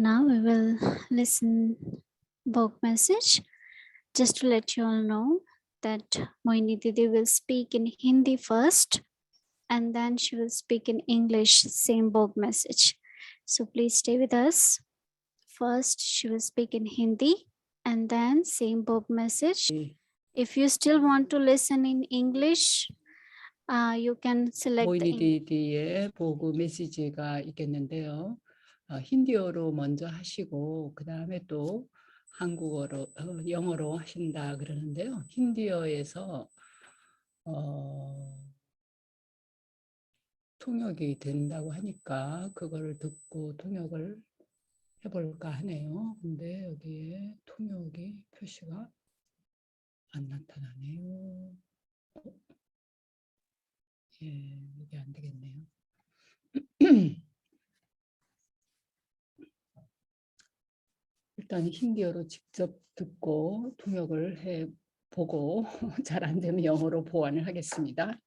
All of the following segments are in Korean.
Now we will listen book message. Just to let you all know that Moini Didi will speak in Hindi first and then she will speak in English, same book message. So please stay with us. First she will speak in Hindi and then same book message. If you still want to listen in English, you can select the English. 모이니디디의 보고 메시지가 있겠는데요. 힌디어로 먼저 하시고 그 다음에 또 한국어로 영어로 하신다 그러는데요. 힌디어에서 통역이 된다고 하니까 그거를 듣고 통역을 해볼까 하네요. 근데 여기에 통역이 표시가 안 나타나네요. 예, 이게 안 되겠네요. 일단 힌디어로 직접 듣고 통역을 해보고 잘 안 되면 영어로 보완을 하겠습니다.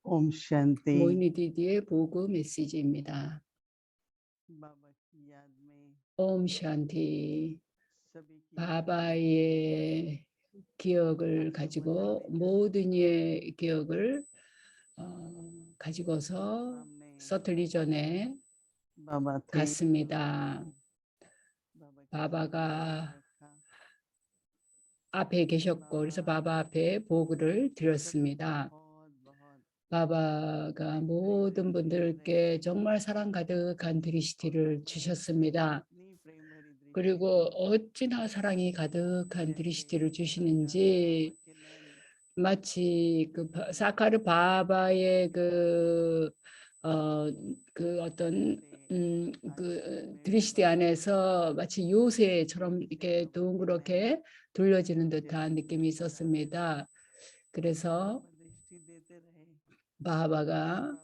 Om Shanti. 모이니디디의 보고 메시지입니다. बाबा की याद में 옴 샨티. सभी की 바바의 기억을 가지고 모든 이의 기억을 가지고서 सामने 서틀리 전에 बाबा थे 갔습니다. बाबा की 바바가 रखा 앞에 계셨고 그래서 바바 앞에 보고를 드렸습니다. 바바가 모든 분들께 정말 사랑 가득한 드리시티를 주셨습니다. 그리고 어찌나 사랑이 가득한 드리시티를 주시는지 마치 그 사카르 바바의 그 어떤 그 드리시티 안에서 마치 요새처럼 이렇게 둥그렇게 돌려지는 듯한 느낌이 있었습니다. 그래서 바바가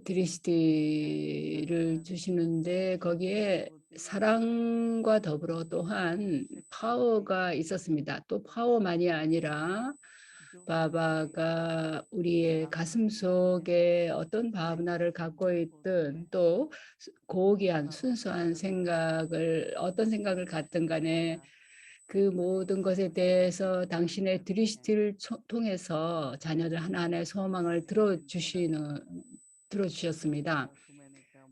드리시티를 주시는데 거기에 사랑과 더불어 또한 파워가 있었습니다. 또 파워만이 아니라 바바가 우리의 가슴 속에 어떤 ഭാವ나를 갖고 있든 또 고귀한 순수한 생각을 어떤 생각을 갖든 간에 그 모든 것에 대해서 당신의 드리시티를 통해서 자녀들 하나하나의 소망을 들어주셨습니다.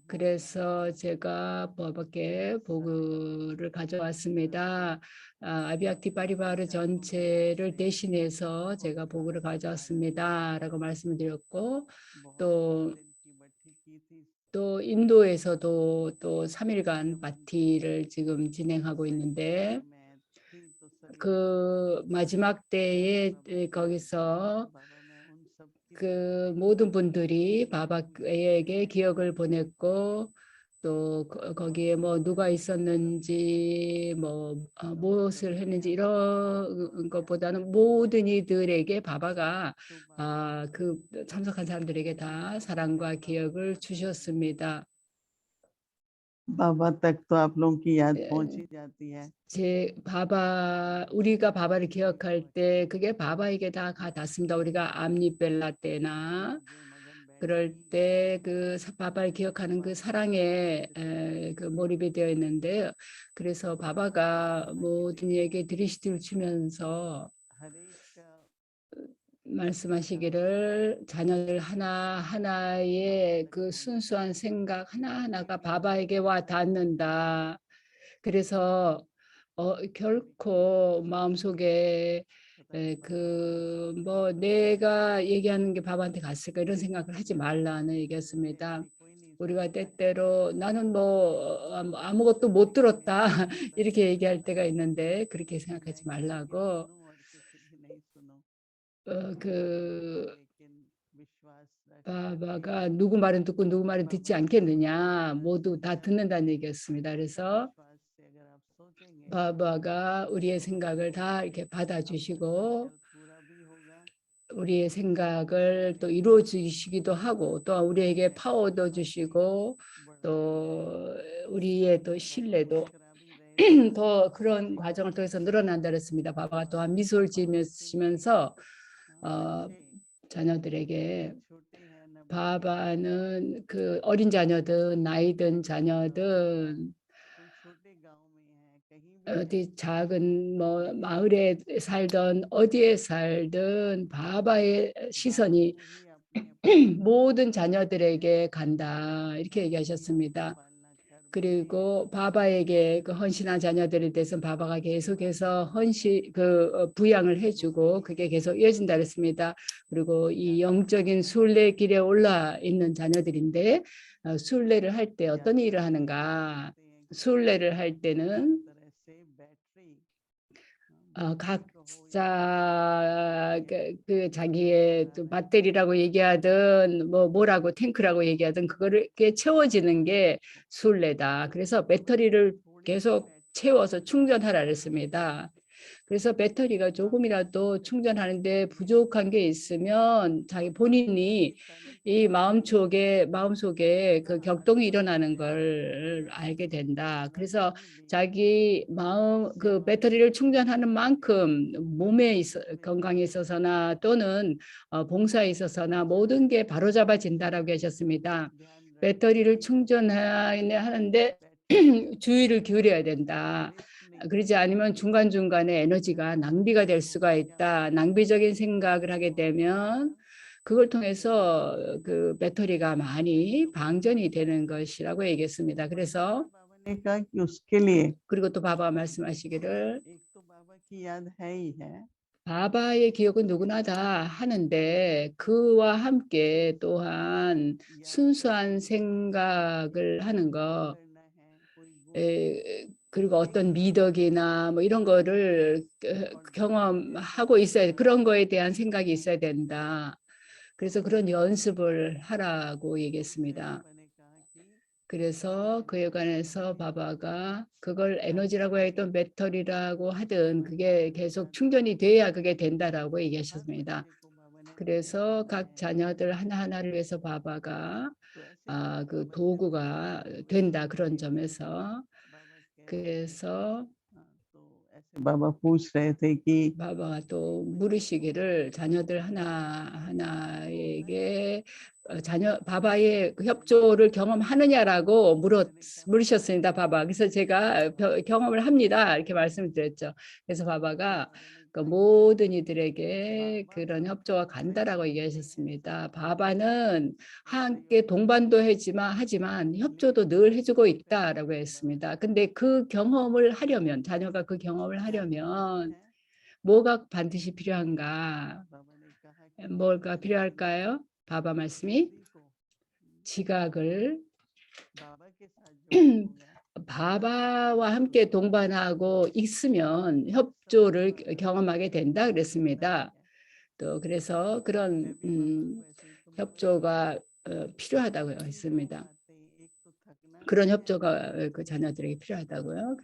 그래서 제가 바바께 보고를 가져왔습니다. 아비약티 파리바르 전체를 대신해서 제가 보고를 가져왔습니다. 라고 말씀을 드렸고 또 인도에서도 또 3일간 파티를 지금 진행하고 있는데 그 마지막 때에 거기서 그 모든 분들이 바바에게 기억을 보냈고 또 거기에 뭐 누가 있었는지 뭐 무엇을 했는지 이런 것보다는 모든 이들에게 바바가 그 참석한 사람들에게 다 사랑과 기억을 주셨습니다. बाबा तक तो आप लोगों की याद पहुंची जाती है 우리가 바바를 기억할 때 그게 바바에게 다 닿습니다. 우리가 암니벨라 때나 그럴 때 그 바바를 기억하는 그 사랑에 그 몰입이 되어 있는데요. 그래서 바바가 모든 이에게 드리시티를 주면서 말씀하시기를 자녀들 하나하나의 그 순수한 생각 하나하나가 바바에게 와 닿는다. 그래서 결코 마음속에 그 뭐 내가 얘기하는 게 바바한테 갔을까 이런 생각을 하지 말라는 얘기였습니다. 우리가 때때로 나는 뭐 아무것도 못 들었다 이렇게 얘기할 때가 있는데 그렇게 생각하지 말라고 그 바바가 누구 말은 듣고 누구 말은 듣지 않겠느냐 모두 다 듣는다는 얘기였습니다. 그래서 바바가 우리의 생각을 다 이렇게 받아주시고 우리의 생각을 또 이루어 주시기도 하고 또 우리에게 파워도 주시고 또 우리의 또 신뢰도 더 그런 과정을 통해서 늘어난다 그랬습니다. 바바가 또한 미소를 지으면서 자녀들에게 바바는 그 어린 자녀든 나이 든 자녀든 어디 작은 뭐 마을에 살던 어디에 살든 바바의 시선이 모든 자녀들에게 간다 이렇게 얘기하셨습니다. 그리고 바바에게 그 헌신한 자녀들에 대해서 바바가 계속해서 부양을 해주고 그게 계속 이어진다 그랬습니다. 그리고 이 영적인 순례 길에 올라 있는 자녀들인데 순례를 할 때 어떤 일을 하는가? 순례를 할 때는 각자 그 자기의 배터리라고 얘기하든 뭐라고 탱크라고 얘기하든 그거를 채워지는 게 순례다. 그래서 배터리를 계속 채워서 충전하라 그랬습니다. 그래서 배터리가 조금이라도 충전하는데 부족한 게 있으면 자기 본인이 이 마음속에 그 격동이 일어나는 걸 알게 된다. 그래서 자기 마음 그 배터리를 충전하는 만큼 몸에 건강에 있어서나 또는 봉사에 있어서나 모든 게 바로잡아진다라고 하셨습니다. 배터리를 충전하는데 주의를 기울여야 된다. 그러지 않으면 중간중간에 에너지가 낭비가 될 수가 있다. 낭비적인 생각을 하게 되면 그걸 통해서 그 배터리가 많이 방전이 되는 것이라고 얘기했습니다. 그래서 그리고 또 바바 말씀하시기를 바바의 기억은 누구나 다 하는데 그와 함께 또한 순수한 생각을 하는 거 그리고 어떤 미덕이나 뭐 이런 거를 경험하고 있어야 그런 거에 대한 생각이 있어야 된다. 그래서 그런 연습을 하라고 얘기했습니다. 그래서 그에 관해서 바바가 그걸 에너지라고 했던 배터리라고 하든 그게 계속 충전이 돼야 그게 된다라고 얘기하셨습니다. 그래서 각 자녀들 하나하나를 위해서 바바가 그 도구가 된다 그런 점에서 그래서 바바가 또 물으시기를 자녀들 하나하나에게 바바의 협조를 경험하느냐라고 물으셨습니다. 바바. 그래서 제가 경험을 합니다. 이렇게 말씀을 드렸죠. 그래서 바바가 그 모든 이들에게 그런 협조가 간다라고 얘기하셨습니다. 바바는 함께 동반도 하지만 협조도 늘 해주고 있다라고 했습니다. 근데 그 경험을 하려면 자녀가 그 경험을 하려면 뭐가 반드시 필요한가? 뭐가 필요할까요? 바바 말씀이 지각을 바바와 함께 동반하고 있으면 협조를 경험하게 된다 그랬습니다. 또 그래서 그런 협조가 필요하다고 했습니다. 그런 협조가 그 자녀들에게 필요하다고요.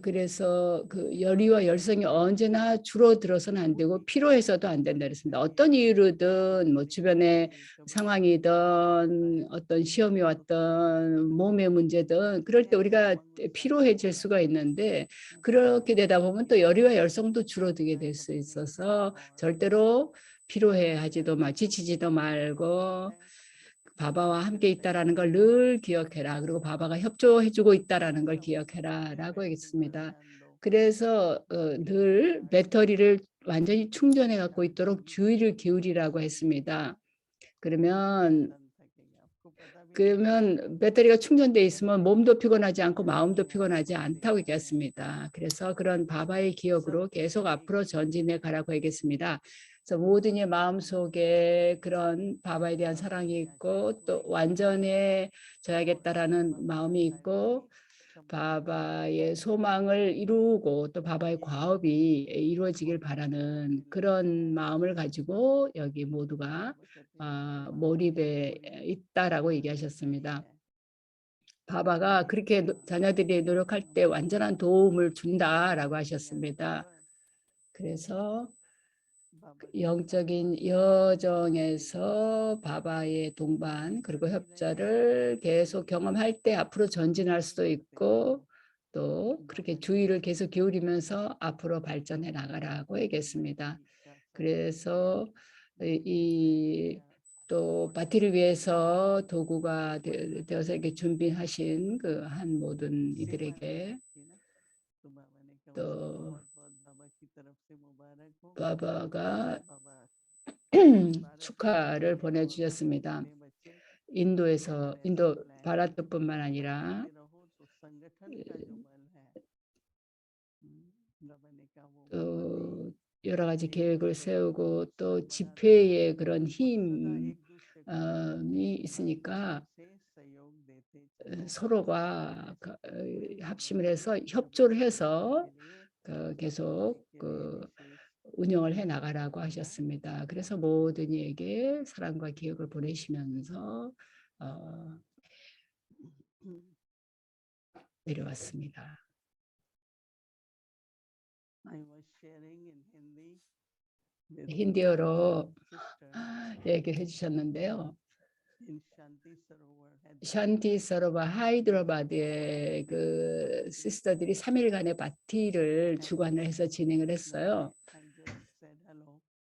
그래서 그 열의와 열성이 언제나 줄어들어서는 안 되고 피로해서도 안 된다 그랬습니다. 어떤 이유로든 뭐 주변의 상황이든 어떤 시험이 왔든 몸의 문제든 그럴 때 우리가 피로해질 수가 있는데 그렇게 되다 보면 또 열의와 열성도 줄어들게 될 수 있어서 절대로 피로해하지도 지치지도 말고 바바와 함께 있다라는 걸 늘 기억해라. 그리고 바바가 협조해주고 있다라는 걸 기억해라라고 했습니다. 그래서 늘 배터리를 완전히 충전해 갖고 있도록 주의를 기울이라고 했습니다. 그러면 배터리가 충전돼 있으면 몸도 피곤하지 않고 마음도 피곤하지 않다고 얘기했습니다. 그래서 그런 바바의 기억으로 계속 앞으로 전진해 가라고 얘기했습니다. 그래서 모든 이 마음속에 그런 바바에 대한 사랑이 있고 또 완전해져야겠다라는 마음이 있고 바바의 소망을 이루고 또 바바의 과업이 이루어지길 바라는 그런 마음을 가지고 여기 모두가 몰입에 있다라고 얘기하셨습니다. 바바가 그렇게 자녀들이 노력할 때 완전한 도움을 준다라고 하셨습니다. 그래서 बाबा 영적인 여정에서 바바의 동반 그리고 협조를 계속 경험할 때 앞으로 전진할 수도 있고 또 그렇게 주의를 계속 기울이면서 앞으로 발전해 나가라고 얘기했습니다. 그래서 또 파티를 위해서 도구가 되어서 이렇게 준비하신 그 한 모든 이들에게 또 바바가 축하를 보내주셨습니다. 인도에서 인도 바라트뿐만 아니라 또 여러 가지 계획을 세우고 또 집회의 그런 힘이 있으니까 서로가 합심을 해서 협조를 해서 계속 운영을 해 나가라고 하셨습니다. 그래서 모든 이에게 사랑과 기억을 보내시면서 내려왔습니다. 힌디어로 얘기해 주셨는데요. 샨티 서로바 하이드라바드의 그 시스터들이 3일간의 파티를 주관을 해서 진행을 했어요.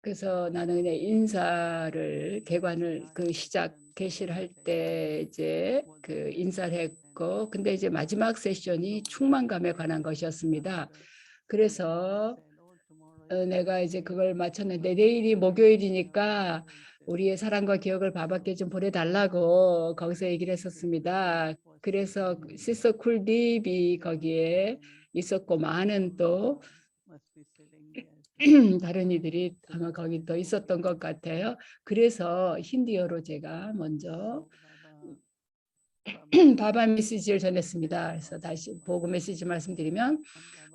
그래서 나는 그냥 인사를 개관을 개시를 할 때 이제 그 인사를 했고, 근데 이제 마지막 세션이 충만감에 관한 것이었습니다. 그래서 내가 이제 그걸 마쳤는데 내일이 목요일이니까 우리의 사랑과 기억을 바바께 좀 보내달라고 거기서 얘기를 했었습니다. 그래서 시서 쿨딥이 거기에 있었고 많은 또 다른 이들이 아마 거기 더 있었던 것 같아요. 그래서 힌디어로 제가 먼저 바바 메시지를 전했습니다. 그래서 다시 보고 메시지 말씀드리면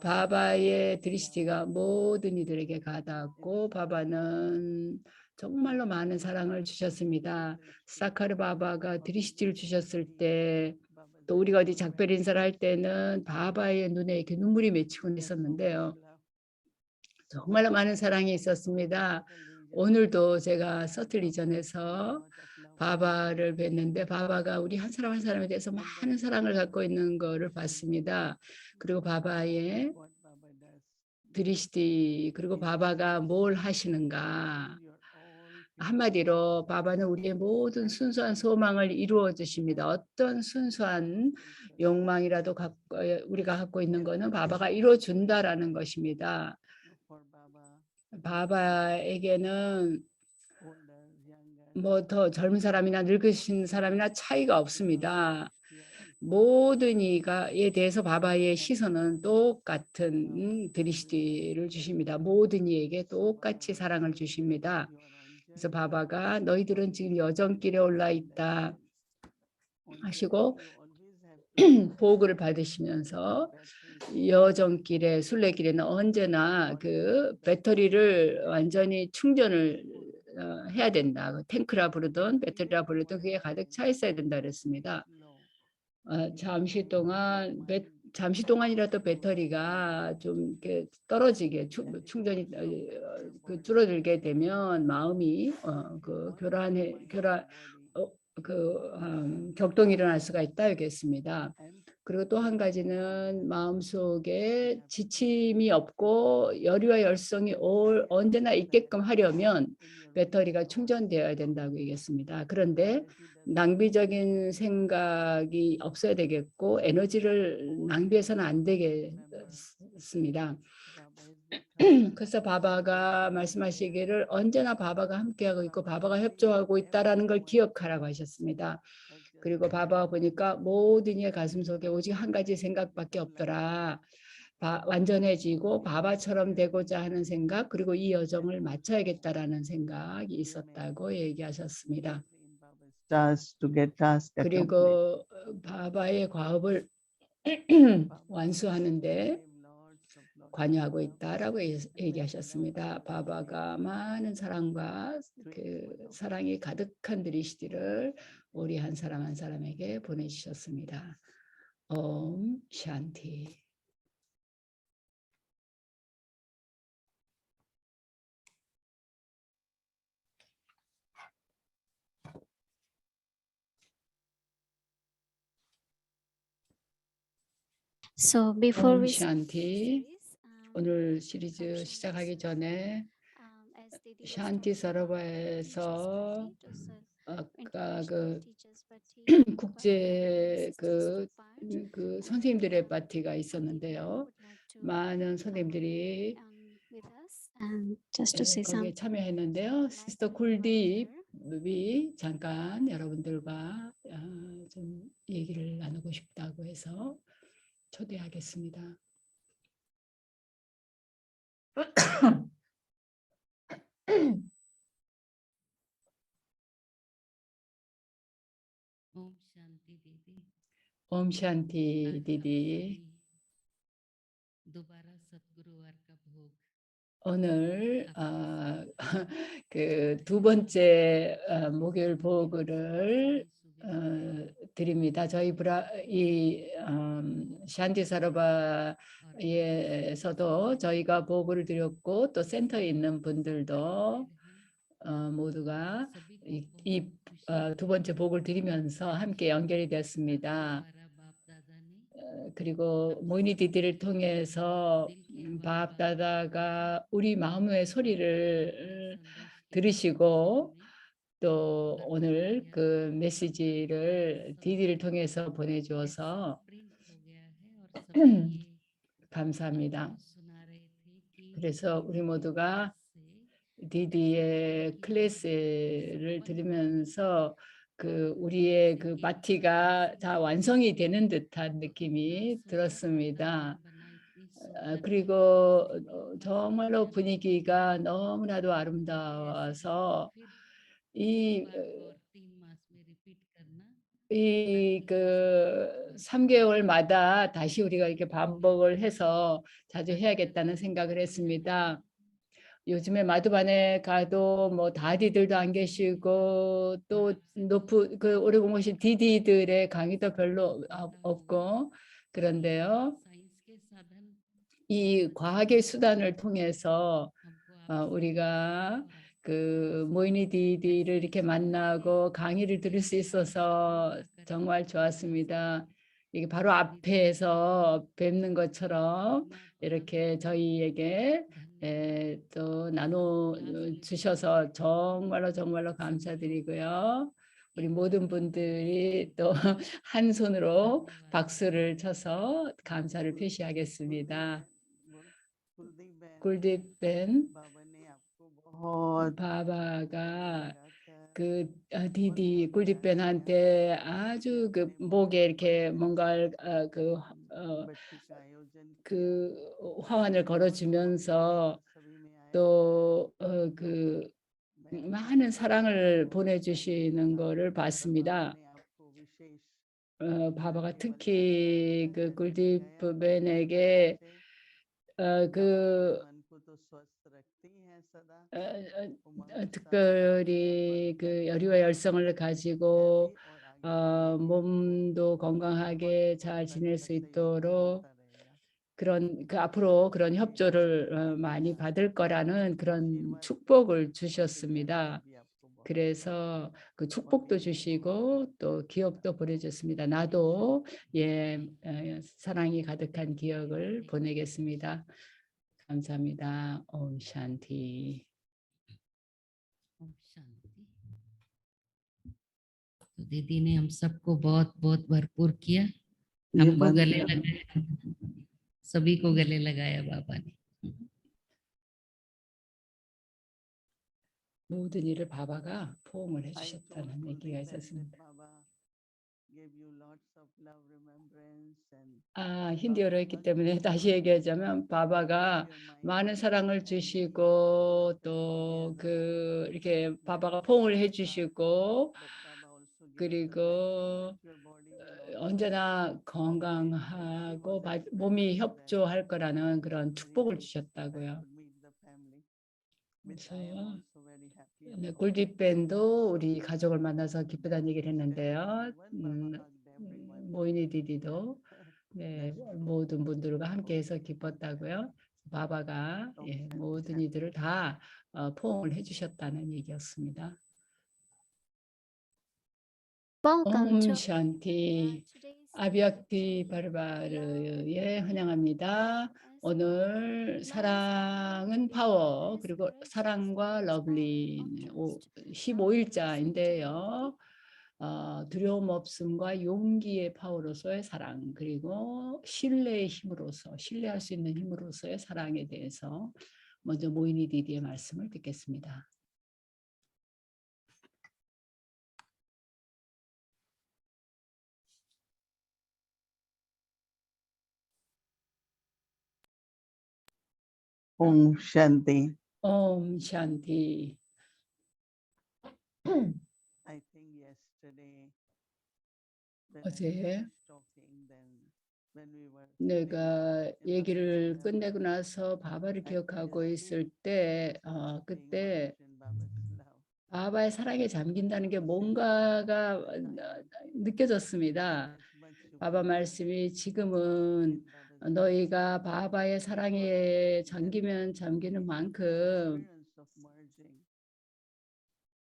바바의 드리시티가 모든 이들에게 가닿았고 바바는 정말로 많은 사랑을 주셨습니다. 사카르 바바가 드리시티를 주셨을 때 또 우리가 어디 작별 인사를 할 때는 바바의 눈에 이렇게 눈물이 맺히곤 했었는데요. 정말로 많은 사랑이 있었습니다. 오늘도 제가 서틀 이전에서 바바를 뵀는데 바바가 우리 한 사람 한 사람에 대해서 많은 사랑을 갖고 있는 것을 봤습니다. 그리고 바바의 드리시티 그리고 바바가 뭘 하시는가 한마디로 바바는 우리의 모든 순수한 소망을 이루어 주십니다. 어떤 순수한 욕망이라도 우리가 갖고 있는 것은 바바가 이루어 준다라는 것입니다. 바바에게는 뭐 더 젊은 사람이나 늙으신 사람이나 차이가 없습니다. 모든 이에 대해서 바바의 시선은 똑같은 드리시티를 주십니다. 모든 이에게 똑같이 사랑을 주십니다. 그래서 바바가 너희들은 지금 여정길에 올라 있다 하시고 보고를 받으시면서 여정길에 순례길에는 언제나 그 배터리를 완전히 충전을 해야 된다. 탱크라 부르든 배터리라 부르든 그게 가득 차 있어야 된다 그랬습니다. 잠시 동안이라도 배터리가 좀 이렇게 떨어지게 충전이 줄어들게 되면 마음이 격동이 일어날 수가 있다 여기했습니다. 그리고 또 한 가지는 마음속에 지침이 없고 열의와 열성이 언제나 있게끔 하려면 배터리가 충전되어야 된다고 얘기했습니다. 그런데 낭비적인 생각이 없어야 되겠고 에너지를 낭비해서는 안 되겠습니다. 그래서 바바가 말씀하시기를 언제나 바바가 함께하고 있고 바바가 협조하고 있다는 걸 기억하라고 하셨습니다. 그리고 바바 보니까 모든 이의 가슴 속에 오직 한 가지 생각밖에 없더라. 완전해지고 바바처럼 되고자 하는 생각 그리고 이 여정을 마쳐야겠다라는 생각이 있었다고 얘기하셨습니다. 그리고 바바의 과업을 완수하는데 관여하고 있다라고 얘기하셨습니다. 바바가 많은 사랑과 그 사랑이 가득한 드리시티를 우리 한 사람 한 사람에게 보내주셨습니다. 옴 샨티. So before we 옴샨티. 오늘 시리즈 시작하기 전에 샨티 서러바에서 아까 그 국제 그 선생님들의 파티가 있었는데요. 많은 선생님들이 just to say 거기에 some 참여했는데요. 시스터 굴딥이 잠깐 여러분들과 좀 얘기를 나누고 싶다고 해서 초대하겠습니다. ओम शांति दीदी 옴샨티 디디. दोबारा सतगुरुवार का भोग 오늘 그 두 번째 목요일 보고를 드립니다. 저희 이 샨티 사라바에서도 저희가 보고를 드렸고 또 센터에 있는 분들도 모두가 이 두 번째 복을 드리면서 함께 연결이 됐습니다. 그리고 모이니 디디를 통해서 바압다다가 우리 마음의 소리를 들으시고 또 오늘 그 메시지를 디디를 통해서 보내주어서 감사합니다. 그래서 우리 모두가 디디의 클래스를 들으면서 그 우리의 그 파티가 다 완성이 되는 듯한 느낌이 들었습니다. 그리고 정말로 분위기가 너무나도 아름다워서 그 3개월마다 다시 우리가 이렇게 반복을 해서 자주 해야겠다는 생각을 했습니다. 요즘에 마두반에 가도 뭐 다디들도 안 계시고 또 그 오래 공부하신 디디들의 강의도 별로 없고 그런데요. 이 과학의 수단을 통해서 우리가 그 모이니 디디를 이렇게 만나고 강의를 들을 수 있어서 정말 좋았습니다. 이게 바로 앞에서 뵙는 것처럼 이렇게 저희에게 또 나눠 주셔서 정말로 감사드리고요. 우리 모든 분들이 또 한 손으로 박수를 쳐서 감사를 표시하겠습니다. 굴딥벤 바바가 그 디디 굴딥벤한테 아주 그 목에 이렇게 뭔가 그 화환을 걸어주면서 또 그 많은 사랑을 보내주시는 거를 봤습니다. 바바가 특히 그 굴딥벤에게 특별히 그 열의와 열성을 가지고 몸도 건강하게 잘 지낼 수 있도록 그런 앞으로 그런 협조를 많이 받을 거라는 그런 축복을 주셨습니다. 그래서 그 축복도 주시고 또 기억도 보내줬습니다. 나도 사랑이 가득한 기억을 보내겠습니다. 감사합니다. 옴 샨티. ओम शांति। तो दीदी ने हम सबको बहुत बहुत भरपूर किया, हमको गले लगाया, सभी को गले लगाया बाबा ने। 모든 일을 바바가 포옹을 해주셨다는 얘기가 있었습니다. 힌디어로 했기 때문에 다시 얘기하자면 바바가 많은 사랑을 주시고 또 그 이렇게 바바가 포옹을 해주시고 그리고 언제나 건강하고 몸이 협조할 거라는 그런 축복을 주셨다고요. 그래서 굴딥밴도 우리 가족을 만나서 기쁘다는 얘기를 했는데요. 모이니 디디도 모든 분들과 함께해서 기뻤다고요. 바바가 모든 이들을 다 포옹을 해주셨다는 얘기였습니다. welcome 옴 to 샨티. today's 아비약티 바르바르에 환영합니다. 오늘 사랑은 파워 그리고 사랑과 러블리 15일자인데요. 두려움 없음과 용기의 파워로서의 사랑 그리고 신뢰의 힘으로서 신뢰할 수 있는 힘으로서의 사랑에 대해서 먼저 모이니 디디의 말씀을 듣겠습니다. Om Shanti. 옴 샨티. I think yesterday when I 어제 was talking, then when we were 내가 in the 얘기를 session, 끝내고 나서 바바를 I 기억하고 think 있을 때 something 그때 was in Baba's love. 바바의 사랑에 잠긴다는 게 뭔가가 느껴졌습니다. That much to 바바 be 말씀이 지금은 in Baba's 너희가 바바의 사랑에 잠기면 잠기는 만큼 experience of merging.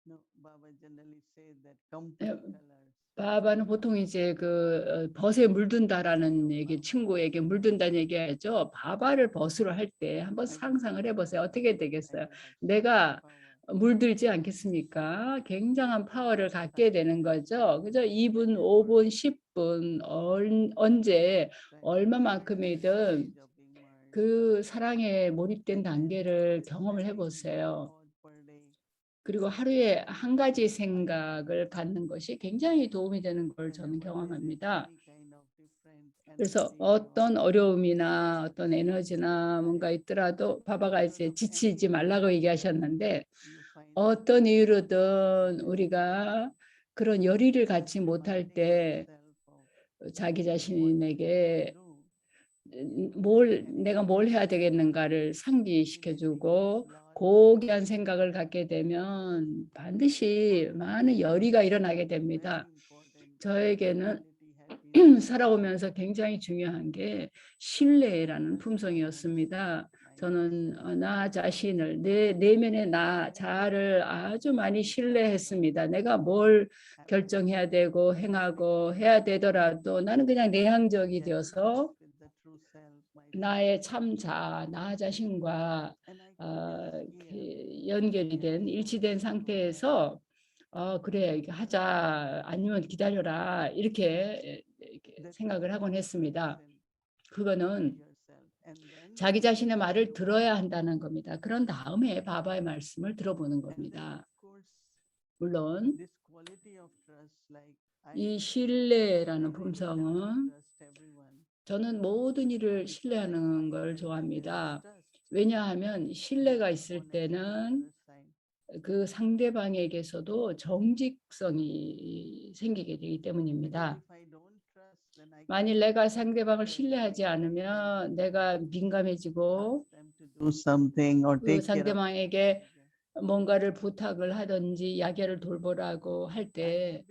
No, Baba generally says that come to Yeah. the colors. 바바는 보통 이제 그 벗에 물든다라는 얘기, 친구에게 물든다는 얘기하죠. 바바를 벗으로 할 때 한번 상상을 해보세요. 어떻게 되겠어요? 내가 물들지 않겠습니까? 굉장한 파워를 갖게 되는 거죠. 그죠? 2분, 5분, 10분 언제 얼마만큼이든 그 사랑에 몰입된 단계를 경험을 해보세요. 그리고 하루에 한 가지 생각을 갖는 것이 굉장히 도움이 되는 걸 저는 경험합니다. 그래서 어떤 어려움이나 어떤 에너지나 뭔가 있더라도 바바가 이제 지치지 말라고 얘기하셨는데 어떤 이유로든 우리가 그런 열의를 갖지 못할 때 자기 자신에게 내가 뭘 해야 되겠는가를 상기시켜주고 고귀한 생각을 갖게 되면 반드시 많은 열의가 일어나게 됩니다. 저에게는 살아오면서 굉장히 중요한 게 신뢰라는 품성이었습니다. 저는 나 자신을 내 내면의 나 자아를 아주 많이 신뢰했습니다. 내가 뭘 결정해야 되고 행하고 해야 되더라도 나는 그냥 내향적이 되어서 나의 참자, 나 자신과 연결이 된 일치된 상태에서 그래 하자 아니면 기다려라 이렇게 생각을 하곤 했습니다. 그거는 자기 자신의 말을 들어야 한다는 겁니다. 그런 다음에 바바의 말씀을 들어보는 겁니다. 물론 이 신뢰라는 품성은 저는 모든 일을 신뢰하는 걸 좋아합니다. 왜냐하면 신뢰가 있을 때는 그 상대방에게서도 정직성이 생기게 되기 때문입니다. 만일 내가 상대방을 신뢰하지 않으면 내가 민감해지고 그 상대방에게 뭔가를 부탁을 하든지 야기를 돌보라고 할 때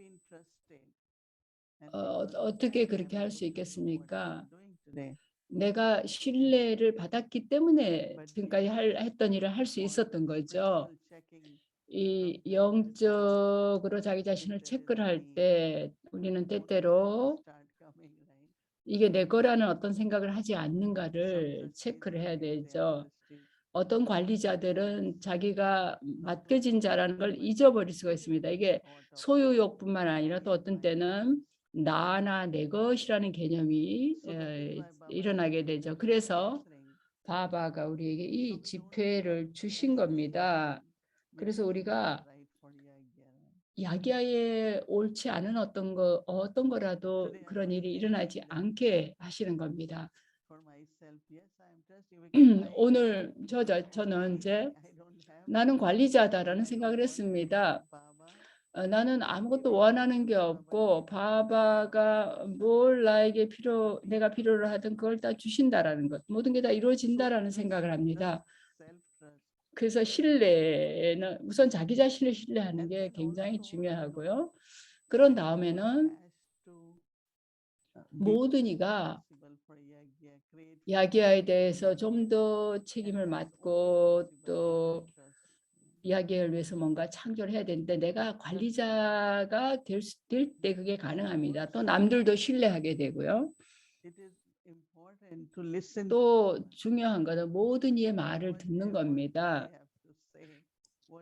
어떻게 그렇게 할 수 있겠습니까? 내가 신뢰를 받았기 때문에 지금까지 했던 일을 할 수 있었던 거죠. 이 영적으로 자기 자신을 체크를 할 때 우리는 때때로 이게 내 거라는 어떤 생각을 하지 않는가를 체크를 해야 되죠. 어떤 관리자들은 자기가 맡겨진 자라는 걸 잊어버릴 수가 있습니다. 이게 소유욕뿐만 아니라 또 어떤 때는 나나 내 것이라는 개념이 일어나게 되죠. 그래서 바바가 우리에게 이 지폐를 주신 겁니다. 그래서 우리가 야기야에 옳지 않은 어떤 거라도 그런 일이 일어나지 않게 하시는 겁니다. 오늘 저는 이제 나는 관리자다라는 생각을 했습니다. 나는 아무것도 원하는 게 없고 바바가 뭘 나에게 내가 필요로 하든 그걸 다 주신다라는 것, 모든 게 다 이루어진다라는 생각을 합니다. 그래서 신뢰는 우선 자기 자신을 신뢰하는 게 굉장히 중요하고요. 그런 다음에는 모든 이가 야기야에 대해서 좀 더 책임을 맡고 또 이야기를 위해서 뭔가 창조를 해야 되는데 내가 관리자가 될 때 그게 가능합니다. 또 남들도 신뢰하게 되고요. It is important to listen 또 중요한 거는 모든 이의 말을 듣는 겁니다.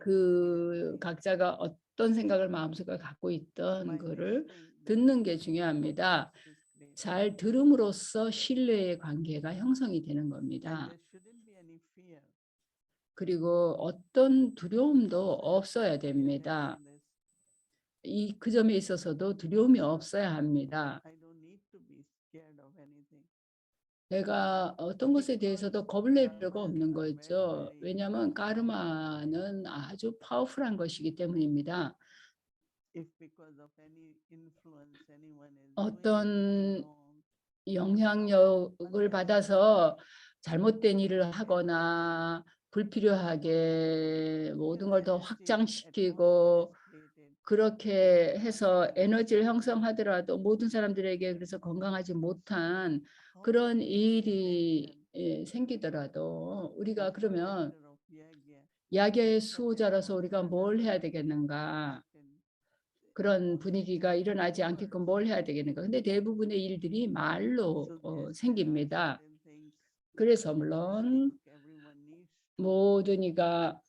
그 각자가 어떤 생각을 마음속에 갖고 있던 거를 듣는 게 중요합니다. 잘 들음으로써 신뢰의 관계가 형성이 되는 겁니다. 그리고 어떤 두려움도 없어야 됩니다. 그 점에 있어서도 두려움이 없어야 합니다. 내가 어떤 것에 대해서도 겁을 낼 필요가 없는 거죠. 왜냐하면 카르마는 아주 파워풀한 것이기 때문입니다. 어떤 영향력을 받아서 잘못된 일을 하거나 불필요하게 모든 걸 더 확장시키고 그렇게 해서 에너지를 형성하더라도 모든 사람들에게 그래서 건강하지 못한 그런 일이 생기더라도 우리가 그러면 야기의 수호자라서 우리가 뭘 해야 되겠는가? 그런 분위기가 일어나지 않게끔 뭘 해야 되겠는가? 근데 대부분의 일들이 말로 생깁니다. 그래서 물론 모든 이가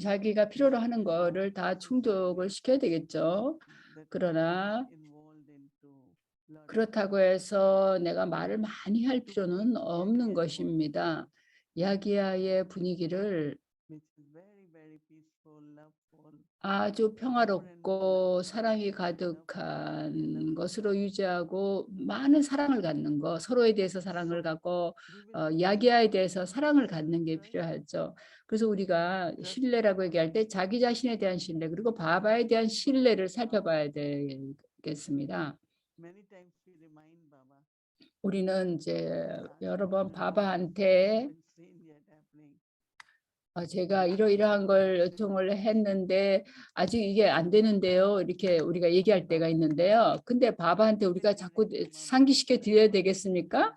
자기가 필요로 하는 거를 다 충족을 시켜야 되겠죠. 그러나 그렇다고 해서 내가 말을 많이 할 필요는 없는 것입니다. 야기야의 분위기를 아주 평화롭고 사랑이 가득한 것으로 유지하고 많은 사랑을 갖는 것, 서로에 대해서 사랑을 갖고 야기야에 대해서 사랑을 갖는 게 필요하죠. 그래서 우리가 신뢰라고 얘기할 때 자기 자신에 대한 신뢰 그리고 바바에 대한 신뢰를 살펴봐야 되겠습니다. 우리는 이제 여러 번 바바한테 제가 이러이러한 걸 요청을 했는데 아직 이게 안 되는데요. 이렇게 우리가 얘기할 때가 있는데요. 근데 바바한테 우리가 자꾸 상기시켜 드려야 되겠습니까?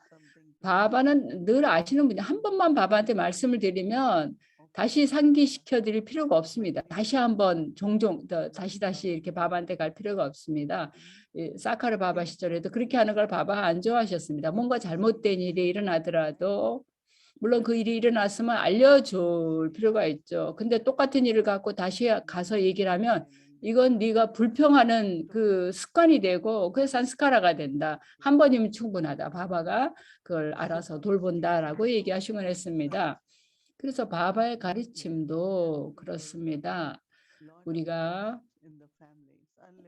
바바는 늘 아시는 분이 한 번만 바바한테 말씀을 드리면 다시 상기시켜 드릴 필요가 없습니다. 다시 한번 종종 다시 이렇게 바바한테 갈 필요가 없습니다. 사카르 바바 시절에도 그렇게 하는 걸 바바 안 좋아하셨습니다. 뭔가 잘못된 일이 일어나더라도 물론 그 일이 일어났으면 알려줄 필요가 있죠. 근데 똑같은 일을 갖고 다시 가서 얘기를 하면 이건 네가 불평하는 그 습관이 되고 그래서 산스카라가 된다. 한 번이면 충분하다. 바바가 그걸 알아서 돌본다라고 얘기하시곤 했습니다. 그래서 바바의 가르침도 그렇습니다. 우리가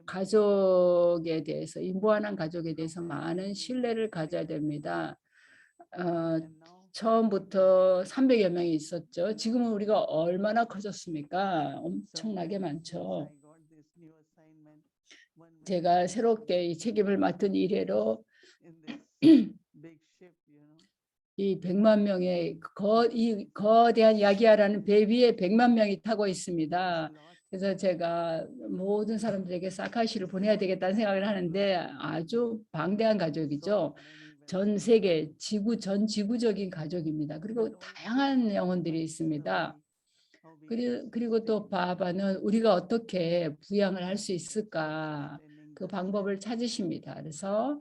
가족에 대해서 인보하는 가족에 대해서 많은 신뢰를 가져야 됩니다. 처음부터 300여 명이 있었죠. 지금은 우리가 얼마나 커졌습니까? 엄청나게 많죠. 제가 새롭게 이 책임을 맡은 이래로 이 100만 명의 이 거대한 야기야라는 배 위에 100만 명이 타고 있습니다. 그래서 제가 모든 사람들에게 사카시를 보내야 되겠다는 생각을 하는데 아주 방대한 가족이죠. 전 세계 전 지구적인 가족입니다. 그리고 다양한 영혼들이 있습니다. 그리고 또 바바는 우리가 어떻게 부양을 할 수 있을까 그 방법을 찾으십니다. 그래서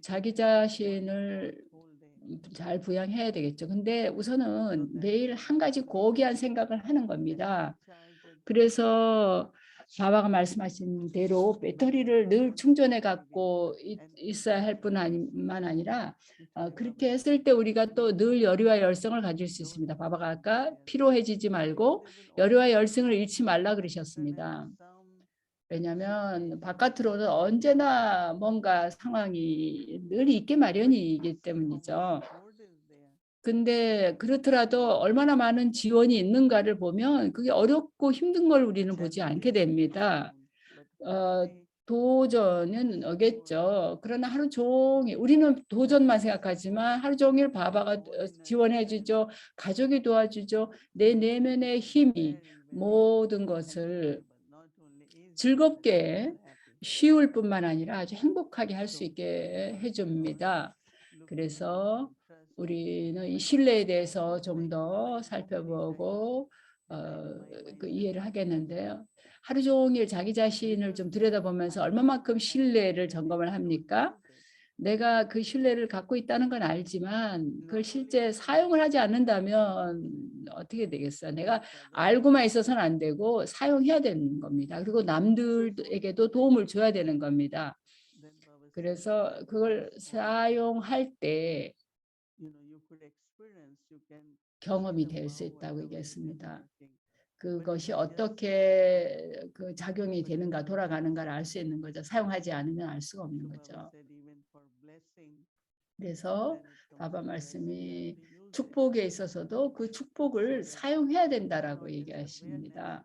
자기 자신을 잘 부양해야 되겠죠. 근데 우선은 매일 한 가지 고귀한 생각을 하는 겁니다. 그래서 바바가 말씀하신 대로 배터리를 늘 충전해 갖고 있어야 할 뿐만 아니라 그렇게 했을 때 우리가 또 늘 열의와 열성을 가질 수 있습니다. 바바가 아까 피로해지지 말고 열의와 열성을 잃지 말라 그러셨습니다. 왜냐하면 바깥으로는 언제나 뭔가 상황이 늘 있게 마련이기 때문이죠. 근데 그렇더라도 얼마나 많은 지원이 있는가를 보면 그게 어렵고 힘든 걸 우리는 보지 않게 됩니다. 도전은 오겠죠. 그러나 하루 종일 우리는 도전만 생각하지만 하루 종일 바바가 지원해 주죠. 가족이 도와주죠. 내 내면의 힘이 모든 것을 즐겁게 쉬울 뿐만 아니라 아주 행복하게 할 수 있게 해줍니다. 그래서 우리는 이 신뢰에 대해서 좀 더 살펴보고 그 이해를 하겠는데요. 하루 종일 자기 자신을 좀 들여다보면서 얼마만큼 신뢰를 점검을 합니까? 내가 그 신뢰를 갖고 있다는 건 알지만 그걸 실제 사용을 하지 않는다면 어떻게 되겠어요? 내가 알고만 있어서는 안 되고 사용해야 되는 겁니다. 그리고 남들에게도 도움을 줘야 되는 겁니다. 그래서 그걸 사용할 때 경험이 될 수 있다고 얘기했습니다. 그것이 어떻게 그 작용이 되는가 돌아가는가를 알 수 있는 거죠. 사용하지 않으면 알 수가 없는 거죠. 그래서 바바 말씀이 축복에 있어서도 그 축복을 사용해야 된다라고 얘기하십니다.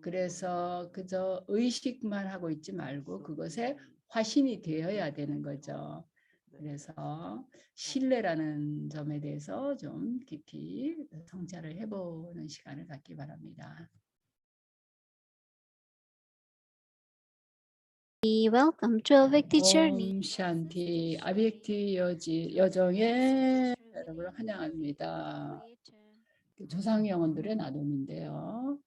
그래서 그저 의식만 하고 있지 말고 그것에 화신이 되어야 되는 거죠. 그래서 신뢰라는 점에 대해서 좀 깊이 성찰을 해보는 시간을 갖기 바랍니다. Welcome to Avyakti Journey. 옴 샨티 아비액티 여정에 여러분을 환영합니다. 조상 영혼들의 나눔인데요.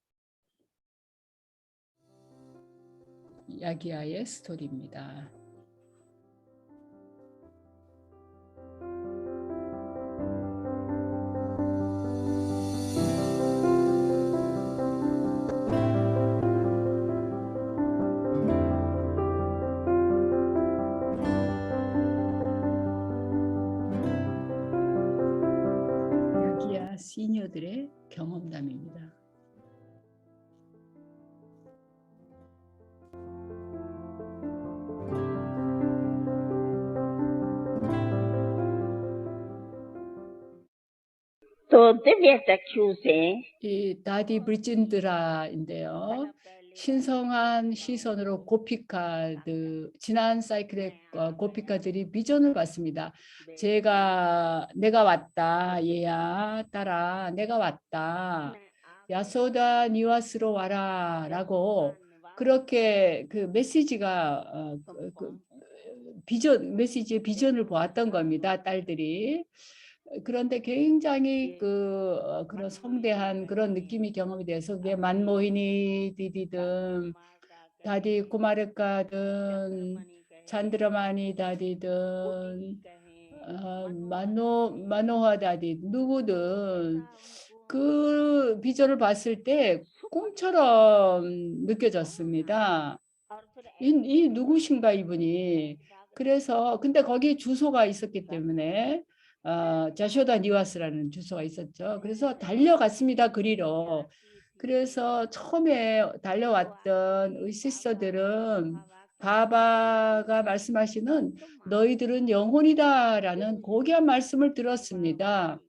야기야의 스토리입니다. 야기야 시니어들의 경험담입니다. तो दिव्य चक्षु से 이 다디 브리진드라인데요. 신성한 시선으로 고피카드 지난 사이클의 고피카들이 비전을 봤습니다. 내가 왔다 얘야 딸아 내가 왔다 야소다 니와스로 와라라고 그렇게 그 메시지가 메시지의 비전을 보았던 겁니다. 딸들이. 그런데 굉장히 그런 성대한 그런 느낌이 경험이 돼서 그게 만모히니 디디든 다디 쿠마르카든 찬드라마니 다디든 마노하 다디 누구든 그 비전을 봤을 때 꿈처럼 느껴졌습니다. 이 누구신가 이분이. 그래서 근데 거기 주소가 있었기 때문에 자쇼다 니와스라는 주소가 있었죠. 그래서 달려갔습니다. 그리러. 그래서 처음에 달려왔던 의시스터들은 바바가 말씀하시는 너희들은 영혼이다라는 고귀한 말씀을 들었습니다.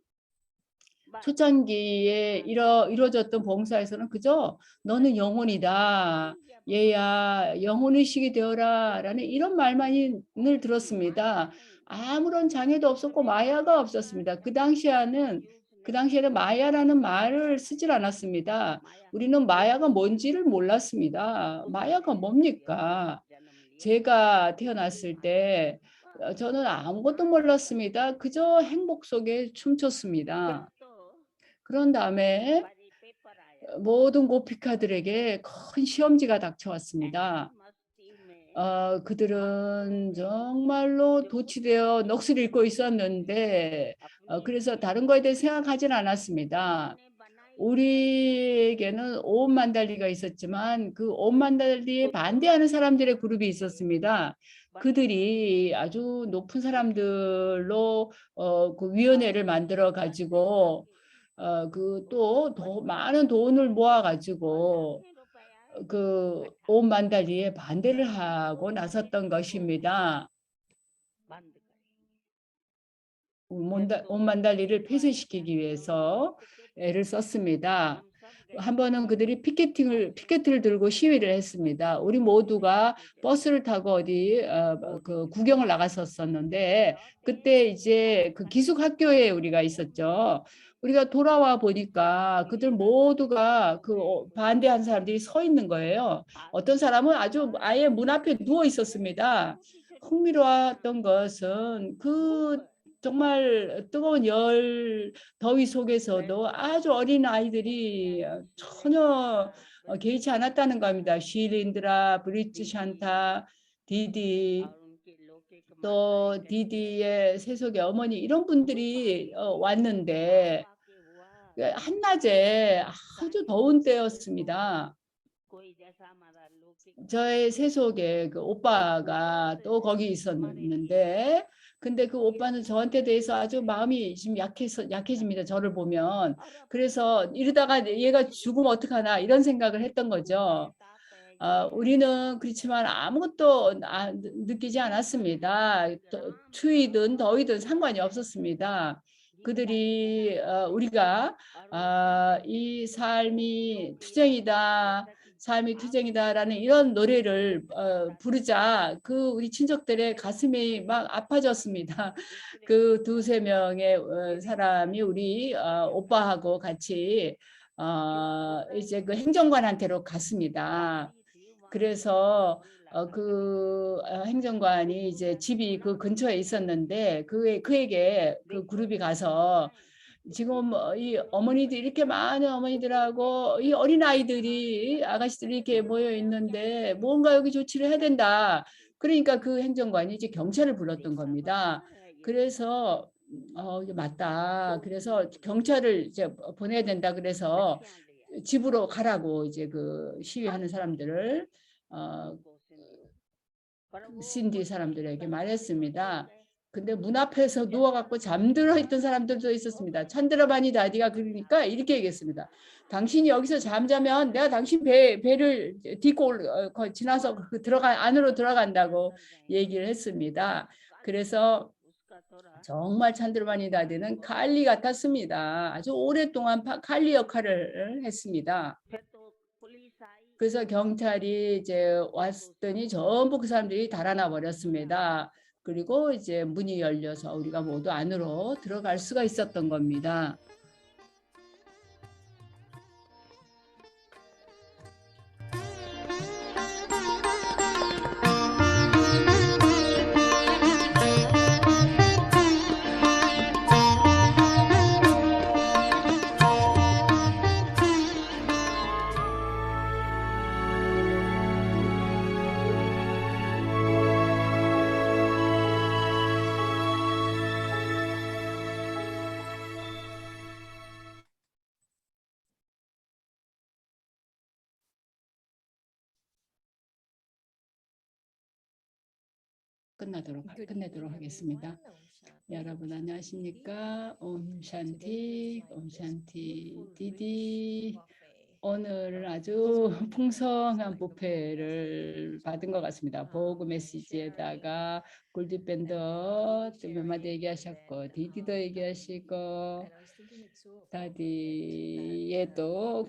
초창기에 이루어졌던 봉사에서는 그저 너는 영혼이다. 얘야 영혼의식이 되어라 라는 이런 말만을 들었습니다. 아무런 장애도 없었고 마야가 없었습니다. 그 당시에는 마야라는 말을 쓰질 않았습니다. 우리는 마야가 뭔지를 몰랐습니다. 마야가 뭡니까? 제가 태어났을 때 저는 아무것도 몰랐습니다. 그저 행복 속에 춤췄습니다. 그런 다음에 모든 고피카들에게 큰 시험지가 닥쳐왔습니다. 그들은 정말로 도취되어 넋을 잃고 있었는데 그래서 다른 거에 대해 생각하지는 않았습니다. 우리에게는 5만 달리가 있었지만 그 5만 달리에 반대하는 사람들의 그룹이 있었습니다. 그들이 아주 높은 사람들로 그 위원회를 만들어 가지고 또 더 많은 돈을 모아 가지고 그 5만 달리에 반대를 하고 나섰던 것입니다. 5만 달리를 폐쇄시키기 위해서 애를 썼습니다. 한 번은 그들이 피켓을 들고 시위를 했습니다. 우리 모두가 버스를 타고 어디 그 구경을 나갔었는데 그때 이제 그 기숙학교에 우리가 있었죠. 우리가 돌아와 보니까 그들 모두가 그 반대한 사람들이 서 있는 거예요. 어떤 사람은 아예 문 앞에 누워 있었습니다. 흥미로웠던 것은 정말 뜨거운 더위 속에서도 아주 어린 아이들이 전혀 개의치 않았다는 겁니다. 쉬린드라, 브리츠 샨타, 디디, 또 디디의 세속의 어머니 이런 분들이 왔는데 한낮에 아주 더운 때였습니다. 저의 세속에 그 오빠가 또 거기 있었는데 근데 그 오빠는 저한테 대해서 아주 마음이 지금 약해집니다. 저를 보면. 그래서 이러다가 얘가 죽으면 어떡하나 이런 생각을 했던 거죠. 우리는 그렇지만 아무것도 느끼지 않았습니다. 추위든 더위든 상관이 없었습니다. 그들이 우리가 이 삶이 투쟁이다. 삶이 투쟁이다라는 이런 노래를 부르자 그 우리 친척들의 가슴이 막 아파졌습니다. 그 두세 명의 사람이 우리 오빠하고 같이 이제 그 행정관한테로 갔습니다. 그래서 그 행정관이 이제 집이 그 근처에 있었는데 그에게 그 그룹이 가서 지금 이 어머니들 이렇게 많은 어머니들하고 이 어린 아이들이 아가씨들이 이렇게 모여 있는데 뭔가 여기 조치를 해야 된다. 그러니까 그 행정관이 이제 경찰을 불렀던 겁니다. 그래서 이게 맞다. 그래서 경찰을 이제 보내야 된다. 그래서 집으로 가라고 이제 그 시위하는 사람들을 신디 사람들에게 말했습니다. 근데 문 앞에서 누워갖고 잠들어 있던 사람들도 있었습니다. 찬드라바니 다디가 그러니까 이렇게 얘기했습니다. 당신이 여기서 잠자면 내가 당신 배를 딛고 지나서 안으로 들어간다고 얘기를 했습니다. 그래서 정말 찬드라바니 다디는 칼리 같았습니다. 아주 오랫동안 칼리 역할을 했습니다. 그래서 경찰이 이제 왔더니 전부 그 사람들이 달아나 버렸습니다. 그리고 이제 문이 열려서 우리가 모두 안으로 들어갈 수가 있었던 겁니다. 끝내도록 하겠습니다. 여러분 안녕하십니까? 옴샨티, 옴샨티 디디. 오늘 아주 풍성한 뷔페를 받은 것 같습니다. 보그 메시지에다가 골드밴드 멤마도 얘기하셨고 디디도 얘기하시고 다디에도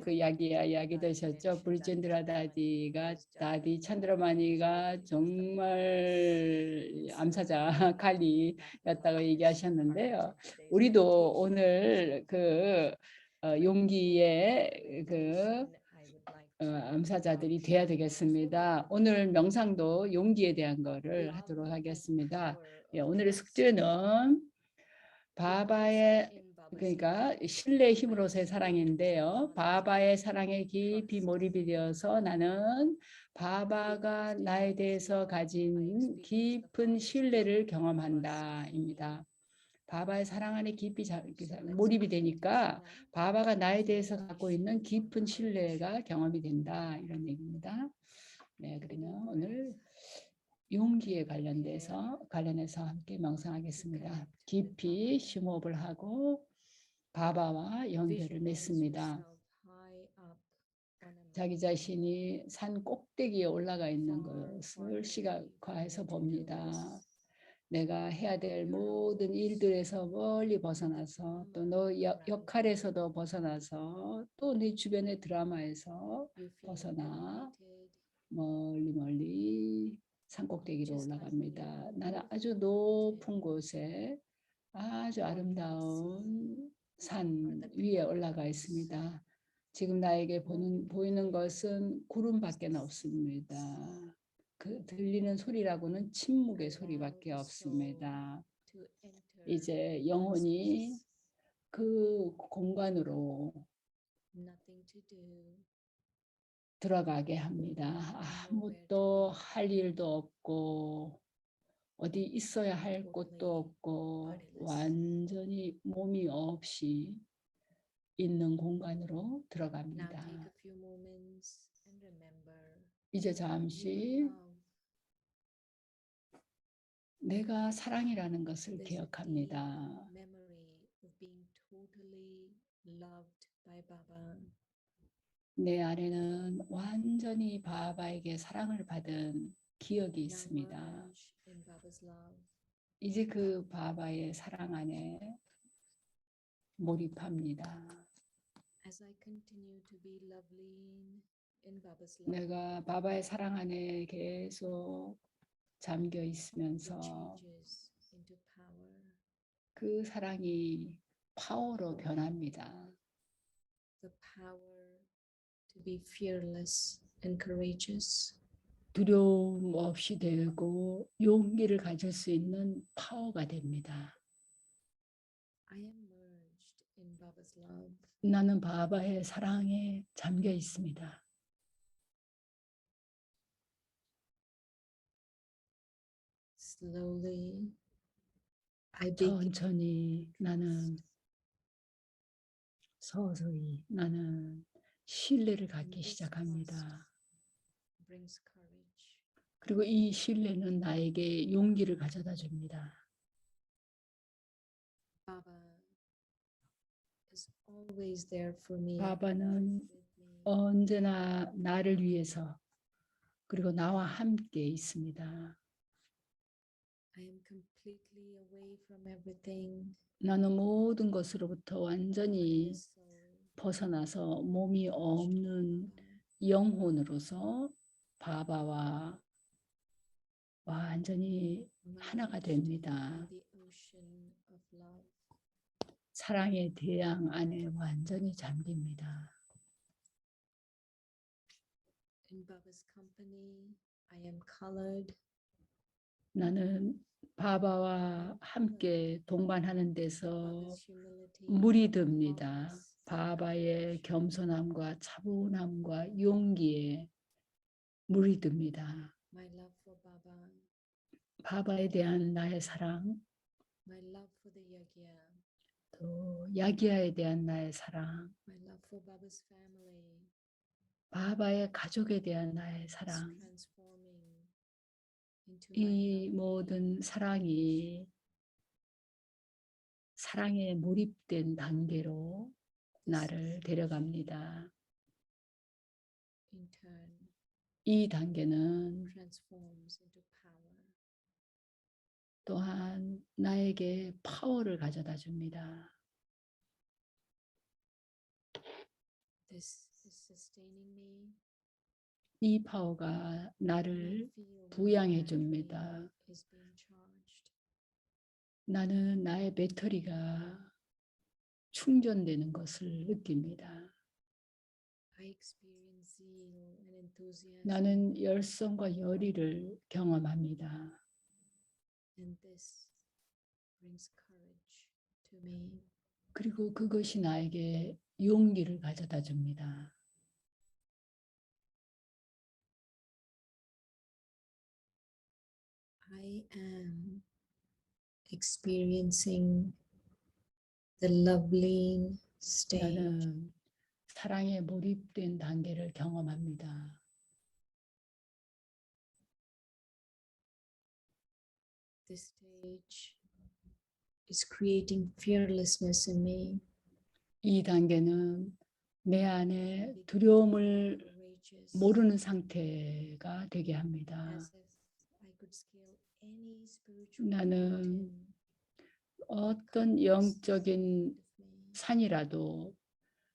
그 야기 되셨죠. 브리젠드라 다디 찬드라마니가 정말 암사자 칼리였다고 얘기하셨는데요. 우리도 오늘 그 용기의 그 암사자들이 돼야 되겠습니다. 오늘 명상도 용기에 대한 거를 하도록 하겠습니다. 오늘의 숙제는 바바의 그러니까 신뢰의 힘으로서의 사랑인데요. 바바의 사랑에 깊이 몰입이 되어서 나는 바바가 나에 대해서 가진 깊은 신뢰를 경험한다입니다. 바바의 사랑 안에 깊이 몰입이 되니까 바바가 나에 대해서 갖고 있는 깊은 신뢰가 경험이 된다 이런 얘기입니다. 네, 그러면 오늘 용기에 관련해서 함께 명상하겠습니다. 깊이 심호흡을 하고 바바와 연결을 맺습니다. 자기 자신이 산 꼭대기에 올라가 있는 것을 시각화해서 봅니다. 내가 해야 될 모든 일들에서 멀리 벗어나서 또 너 역할에서도 벗어나서 또 네 주변의 드라마에서 벗어나 멀리 산꼭대기로 올라갑니다. 나는 아주 높은 곳에 아주 아름다운 산 위에 올라가 있습니다. 지금 나에게 보이는 것은 구름밖에 없습니다. 그 들리는 소리라고는 침묵의 소리밖에 없습니다. 이제 영혼이 그 공간으로 들어가게 합니다. 아무것도 할 일도 없고 어디 있어야 할 곳도 없고 완전히 몸이 없이 있는 공간으로 들어갑니다. 이제 잠시 내가 사랑이라는 것을 기억합니다. 내 안에는 완전히 바바에게 사랑을 받은 기억이 있습니다. 이제 그 바바의 사랑 안에 몰입합니다. 내가 바바의 사랑 안에 계속 잠겨 있으면서 그 사랑이 파워로 변합니다. 두려움 없이 되고 용기를 가질 수 있는 파워가 됩니다. 나는 바바의 사랑에 잠겨 있습니다. 천천히 나는 서서히 나는 신뢰를 갖기 시작합니다. 그리고 이 신뢰는 나에게 용기를 가져다 줍니다. 바바는 언제나 나를 위해서 그리고 나와 함께 있습니다. 나는 모든 것으로부터 완전히 벗어나서 몸이 없는 영혼으로서 바바와 완전히 하나가 됩니다. 사랑의 대양 안에 완전히 잠깁니다. 나는 바바와 함께 동반하는 데서 물이 듭니다. 바바의 겸손함과 차분함과 용기에 물이 듭니다. 바바에 대한 나의 사랑, 또 야기야에 대한 나의 사랑, 바바의 가족에 대한 나의 사랑, 이 모든 사랑이 사랑에 몰입된 단계로 나를 데려갑니다. 이 단계는 또한 나에게 파워를 가져다 줍니다. 이 파워가 나를 부양해 줍니다. 나는 나의 배터리가 충전되는 것을 느낍니다. 나는 열성과 열의를 경험합니다. 그리고 그것이 나에게 용기를 가져다 줍니다. I am experiencing the loving state. 나는 사랑에 몰입된 단계를 경험합니다. This stage is creating fearlessness in me. 이 단계는 내 안에 두려움을 Courageous, 모르는 상태가 되게 합니다. as if I could scale any spiritual 나는 mountain 어떤 영적인 산이라도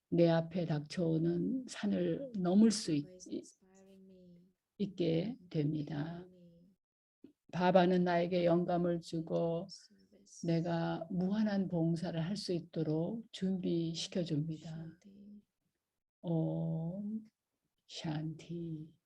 내 앞에 닥쳐오는 산을 넘을 수 always inspiring me, 있게 됩니다. empowering me, 바바는 나에게 영감을 주고 service. 내가 무한한 봉사를 할 수 있도록 준비시켜 줍니다. Shanti. 옴 샨티.